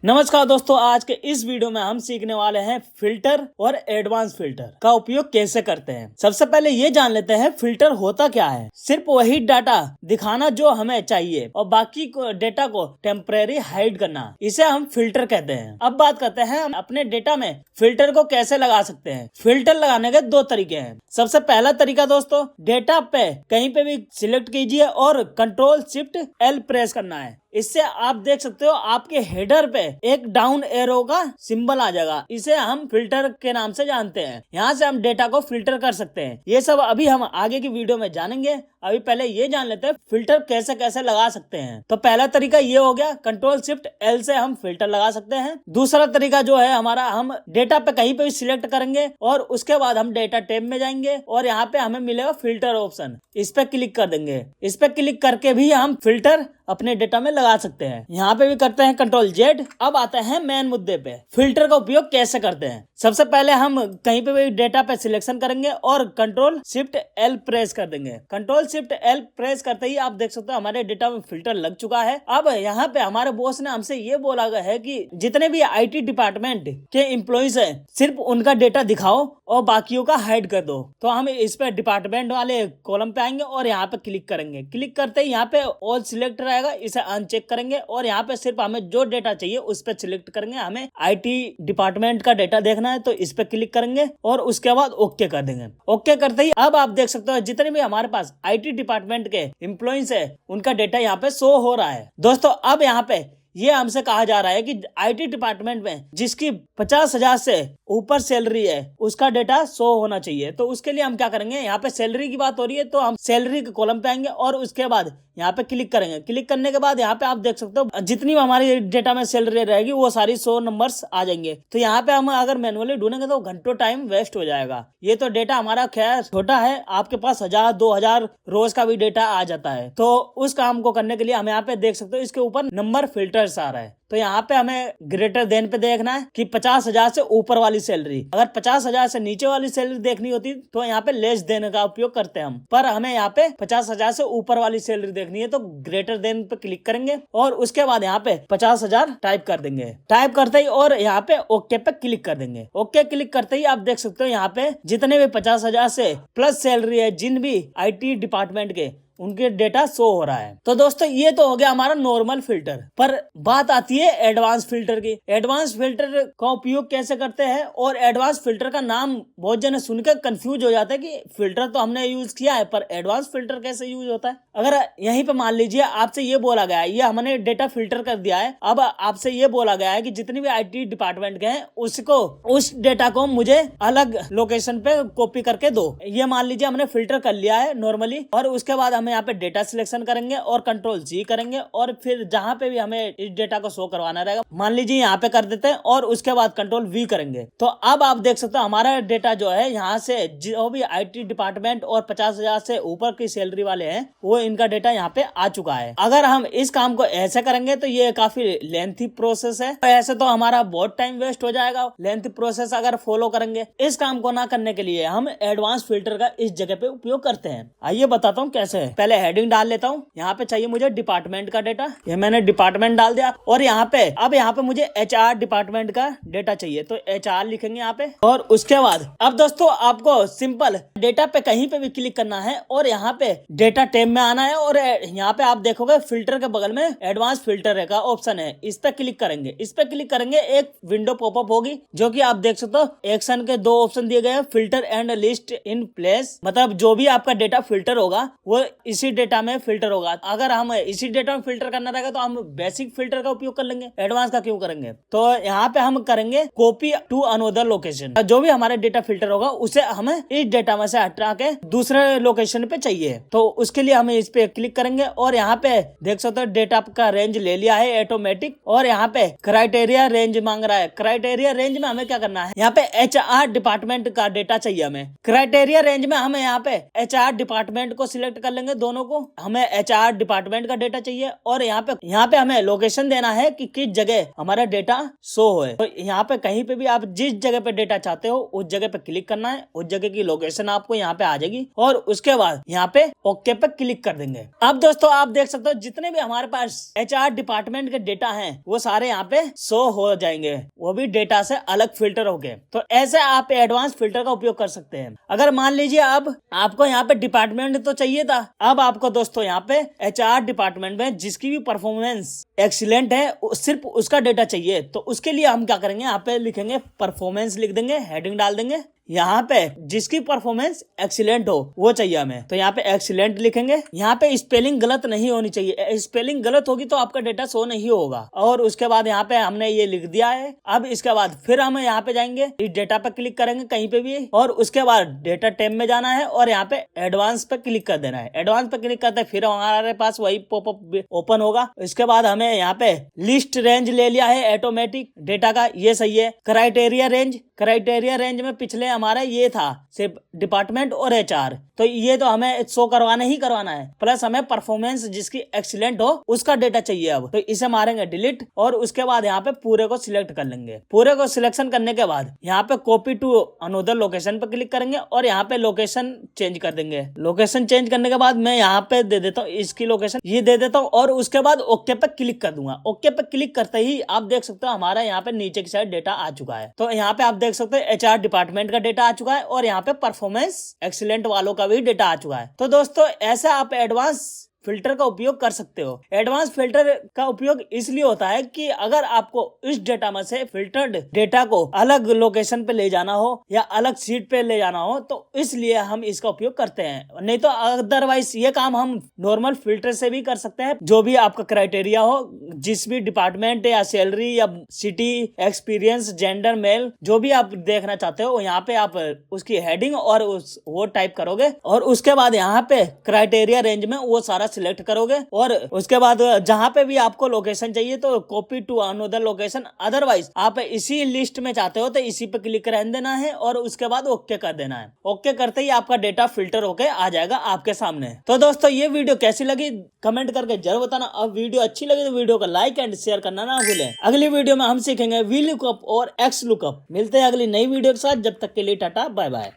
नमस्कार दोस्तों, आज के इस वीडियो में हम सीखने वाले हैं फिल्टर और एडवांस फिल्टर का उपयोग कैसे करते हैं। सबसे पहले ये जान लेते हैं फिल्टर होता क्या है। सिर्फ वही डाटा दिखाना जो हमें चाहिए और बाकी डेटा को टेम्परेरी हाइड करना, इसे हम फिल्टर कहते हैं। अब बात करते हैं हम अपने डेटा में फिल्टर को कैसे लगा सकते हैं। फिल्टर लगाने के दो तरीके हैं। सबसे पहला तरीका दोस्तों, डेटा पे कहीं पे भी सिलेक्ट कीजिए और Ctrl+Shift+L प्रेस करना है। इससे आप देख सकते हो आपके हेडर पे एक डाउन एरो का सिंबल आ जाएगा। इसे हम फिल्टर के नाम से जानते हैं। यहाँ से हम डेटा को फिल्टर कर सकते हैं। ये सब अभी हम आगे की वीडियो में जानेंगे। अभी पहले ये जान लेते हैं फिल्टर कैसे कैसे लगा सकते हैं। तो पहला तरीका ये हो गया, Ctrl+Shift+L से हम फिल्टर लगा सकते हैं। दूसरा तरीका जो है हमारा, हम डेटा पे कहीं पे भी सिलेक्ट करेंगे और उसके बाद हम डेटा टैब में जाएंगे और यहाँ पे हमें मिलेगा फिल्टर ऑप्शन। इस पे क्लिक कर देंगे। इस पे क्लिक करके भी हम फिल्टर अपने डेटा में लगा सकते हैं। यहाँ पे भी करते हैं Ctrl+Z। अब आते हैं मेन मुद्दे पे, फिल्टर का उपयोग कैसे करते हैं। सबसे पहले हम कहीं पे भी डेटा पे सिलेक्शन करेंगे और Ctrl+Shift+L प्रेस कर देंगे। Ctrl+Shift+L प्रेस करते ही आप देख सकते हो हमारे डेटा में फिल्टर लग चुका है। अब यहाँ पे हमारे बॉस ने हमसे ये बोला गया है कि जितने भी IT डिपार्टमेंट के एम्प्लॉइज है सिर्फ उनका डेटा दिखाओ और बाकियों का हाइड कर दो। तो हम इस पे डिपार्टमेंट वाले कॉलम पे आएंगे और यहाँ पे क्लिक करेंगे। क्लिक करते ही यहाँ पे ऑल सिलेक्ट रहेगा, इसे अनचेक करेंगे और यहाँ पे सिर्फ हमें जो डेटा चाहिए उस पे सिलेक्ट करेंगे। हमें IT डिपार्टमेंट का डेटा देखना है तो इस पे क्लिक करेंगे और उसके बाद ओके कर देंगे। ओके करते ही अब आप देख सकते हो जितने भी हमारे पास IT डिपार्टमेंट के एम्प्लॉइज है उनका डेटा यहाँ पे शो हो रहा है। दोस्तों अब यहाँ पे ये हमसे कहा जा रहा है कि IT डिपार्टमेंट में जिसकी 50,000 से ऊपर सैलरी है उसका डेटा शो होना चाहिए। तो उसके लिए हम क्या करेंगे, यहाँ पे सैलरी की बात हो रही है तो हम सैलरी के कॉलम पे आएंगे और उसके बाद यहाँ पे क्लिक करेंगे। क्लिक करने के बाद यहाँ पे आप देख सकते हो जितनी हमारी डेटा में सैलरी रहेगी वो सारी 100 नंबर्स आ जाएंगे। तो यहाँ पे हम अगर मैनुअली ढूंढेंगे तो घंटों टाइम वेस्ट हो जाएगा। ये तो डेटा हमारा खैर छोटा है, आपके पास 1000-2000 रोज का भी डेटा आ जाता है। तो उस काम को करने के लिए हम यहाँ पे देख सकते हो इसके ऊपर नंबर फिल्टर्स आ रहा है। तो यहाँ पे हमें ग्रेटर देन पे देखना है कि 50,000 से ऊपर वाली सैलरी। अगर 50,000 से नीचे वाली सैलरी देखनी होती तो यहाँ पे लेस देन का उपयोग करते हैं हम, पर हमें यहाँ पे 50,000 से ऊपर वाली सैलरी देखनी है तो ग्रेटर देन पे क्लिक करेंगे और उसके बाद यहाँ पे 50,000 टाइप कर देंगे। टाइप करते ही और यहाँ पे ओके पे क्लिक कर देंगे। ओके क्लिक करते ही आप देख सकते हो यहाँ पे जितने भी 50,000 से प्लस सैलरी है जिन भी IT डिपार्टमेंट के उनके डेटा शो हो रहा है। तो दोस्तों ये तो हो गया हमारा नॉर्मल फिल्टर, पर बात आती है एडवांस फिल्टर की। एडवांस फिल्टर का उपयोग कैसे करते हैं और एडवांस फिल्टर का नाम बहुत जने सुनकर कंफ्यूज हो जाते हैं कि फिल्टर तो हमने यूज किया है पर एडवांस फिल्टर कैसे यूज होता है। अगर यहीं पे मान लीजिए आपसे ये बोला गया है, ये हमने डेटा फिल्टर कर दिया है, अब आपसे ये बोला गया है कि जितनी भी IT डिपार्टमेंट के हैं उसको उस डेटा को मुझे अलग लोकेशन पे कॉपी करके दो। ये मान लीजिए हमने फिल्टर कर लिया है नॉर्मली और उसके बाद हम यहाँ पे डेटा सिलेक्शन करेंगे और Ctrl+G करेंगे और फिर जहां पे भी हमें इस डेटा को शो करवाना रहेगा मान लीजिए यहाँ पे कर देते हैं और उसके बाद Ctrl+V करेंगे। तो अब आप देख सकते हो हमारा डेटा जो है यहाँ से जो भी IT डिपार्टमेंट और 50,000 से ऊपर की सैलरी वाले हैं वो इनका डेटा यहाँ पे आ चुका है। अगर हम इस काम को ऐसे करेंगे तो ये काफी लेंथी प्रोसेस है, तो ऐसे तो हमारा बहुत टाइम वेस्ट हो जाएगा लेंथी प्रोसेस अगर फॉलो करेंगे। इस काम को ना करने के लिए हम एडवांस फिल्टर का इस जगह पे उपयोग करते हैं। आइए बताता हूँ कैसे। पहले हेडिंग डाल लेता हूँ। यहाँ पे चाहिए मुझे डिपार्टमेंट का डेटा, ये मैंने डिपार्टमेंट डाल दिया और यहाँ पे अब यहाँ पे मुझे HR डिपार्टमेंट का डेटा चाहिए तो HR लिखेंगे यहाँ पे। और उसके बाद अब दोस्तों आपको सिंपल डेटा पे कहीं पे भी क्लिक करना है और यहाँ पे डेटा टैब में आना है और यहाँ पे आप देखोगे फिल्टर के बगल में एडवांस फिल्टर का ऑप्शन है, इस पे क्लिक करेंगे। इस पे क्लिक करेंगे एक विंडो पॉपअप होगी जो कि आप देख सकते हो एक्शन के 2 ऑप्शन दिए गए हैं, filter and list in place. मतलब जो भी आपका डेटा फिल्टर होगा वो इसी डेटा में फिल्टर होगा। अगर हम इसी डेटा में फिल्टर करना रहेगा तो हम बेसिक फिल्टर का उपयोग कर लेंगे, एडवांस का क्यों करेंगे। तो यहाँ पे हम करेंगे कॉपी टू अनदर लोकेशन। जो भी हमारा डेटा फिल्टर होगा उसे हमें इस डेटा में से हटा के दूसरे लोकेशन पे चाहिए। तो उसके लिए हम इस पे क्लिक करेंगे और यहाँ पे देख सकते हो डेटा का रेंज ले लिया है ऑटोमेटिक और यहाँ पे क्राइटेरिया रेंज मांग रहा है। क्राइटेरिया रेंज में हमें क्या करना है, यहाँ पे HR डिपार्टमेंट का डेटा चाहिए हमें। क्राइटेरिया रेंज में हम यहाँ पे HR डिपार्टमेंट को सिलेक्ट कर लेंगे हमें दोनों को, हमें HR डिपार्टमेंट का डेटा चाहिए और यहाँ पे हमें लोकेशन देना है कि किस जगह हमारा डेटा शो होए। तो यहाँ पे कहीं पे भी आप जिस जगह पे डेटा चाहते हो उस जगह पे क्लिक करना है, उस जगह की लोकेशन आपको यहाँ पे आ जाएगी और उसके बाद यहाँ पे ओके पे क्लिक कर देंगे। अब दोस्तों आप देख सकते हो जितने भी हमारे पास HR डिपार्टमेंट के डेटा हैं वो सारे यहाँ पे शो हो जाएंगे, वो भी डेटा से अलग फिल्टर हो गए। तो ऐसे आप एडवांस फिल्टर का उपयोग कर सकते हैं। अगर मान लीजिए अब आपको यहाँ पे डिपार्टमेंट तो चाहिए था, अब आपको दोस्तों यहाँ पे HR डिपार्टमेंट में जिसकी भी परफॉर्मेंस एक्सीलेंट है सिर्फ उसका डेटा चाहिए, तो उसके लिए हम क्या करेंगे, यहाँ पे लिखेंगे परफॉर्मेंस, लिख देंगे, हेडिंग डाल देंगे, यहाँ पे जिसकी परफॉर्मेंस एक्सीलेंट हो वो चाहिए हमें, तो यहाँ पे एक्सीलेंट लिखेंगे। यहाँ पे स्पेलिंग गलत नहीं होनी चाहिए, स्पेलिंग गलत होगी तो आपका डेटा शो नहीं होगा। और उसके बाद यहाँ पे हमने ये लिख दिया है। अब इसके बाद फिर हम यहाँ पे जाएंगे, इस डेटा पे क्लिक करेंगे कहीं पे भी और उसके बाद डेटा टैब में जाना है और यहाँ पे एडवांस पे क्लिक कर देना है। एडवांस पे क्लिक करते फिर हमारे पास वही पॉपअप ओपन होगा। इसके बाद हमें यहाँ पे लिस्ट रेंज ले लिया है ऑटोमेटिक डेटा का, ये सही है। क्राइटेरिया रेंज में पिछले हमारा ये था सिर्फ डिपार्टमेंट और HR, तो ये तो हमें शो करवाना है। प्लस हमें परफॉर्मेंस जिसकी एक्सीलेंट हो उसका डेटा चाहिए। अब तो इसे मारेंगे डिलीट और उसके बाद यहाँ पे पूरे को सिलेक्ट कर लेंगे। पूरे को सिलेक्शन करने के बाद यहाँ पे कॉपी टू अनदर लोकेशन पे क्लिक करेंगे और यहाँ पे लोकेशन चेंज कर देंगे। लोकेशन चेंज करने के बाद मैं यहाँ पे दे देता हूँ इसकी लोकेशन, ये दे देता हूँ और उसके बाद ओके पे क्लिक कर दूंगा। ओके पे क्लिक करते ही आप देख सकते हो हमारा यहाँ पे नीचे की साइड डेटा आ चुका है। तो यहाँ पे आप देख सकते हो HR डिपार्टमेंट का डेटा आ चुका है और यहाँ पे परफॉर्मेंस एक्सीलेंट वालों का भी डेटा आ चुका है। तो दोस्तों ऐसा आप एडवांस फिल्टर का उपयोग कर सकते हो। एडवांस फिल्टर का उपयोग इसलिए होता है कि अगर आपको इस डेटा में से फिल्टर्ड डेटा को अलग लोकेशन पे ले जाना हो या अलग सीट पे ले जाना हो तो इसलिए हम इसका उपयोग करते हैं। नहीं तो अदरवाइज ये काम हम नॉर्मल फिल्टर से भी कर सकते हैं। जो भी आपका क्राइटेरिया हो, जिस भी डिपार्टमेंट या सैलरी या सिटी, एक्सपीरियंस, जेंडर, मेल, जो भी आप देखना चाहते हो यहाँ पे आप उसकी हेडिंग और वो टाइप करोगे और उसके बाद यहाँ पे क्राइटेरिया रेंज में वो सारा सिलेक्ट करोगे और उसके बाद जहां पे भी आपको लोकेशन चाहिए तो copy to another location, otherwise आप इसी लिस्ट में चाहते हो तो इसी पे क्लिक रहने देना है और उसके बाद ओके कर देना है। ओके करते ही आपका डेटा फिल्टर होके आ जाएगा आपके सामने। तो दोस्तों ये वीडियो कैसी लगी कमेंट करके जरूर बताना। अब वीडियो अच्छी लगी तो वीडियो को लाइक एंड शेयर करना ना भूलें। अगली वीडियो में हम सीखेंगे वी लुकअप और एक्स लुकअप। मिलते हैं अगली नई वीडियो के साथ, जब तक के लिए टाटा बाय बाय।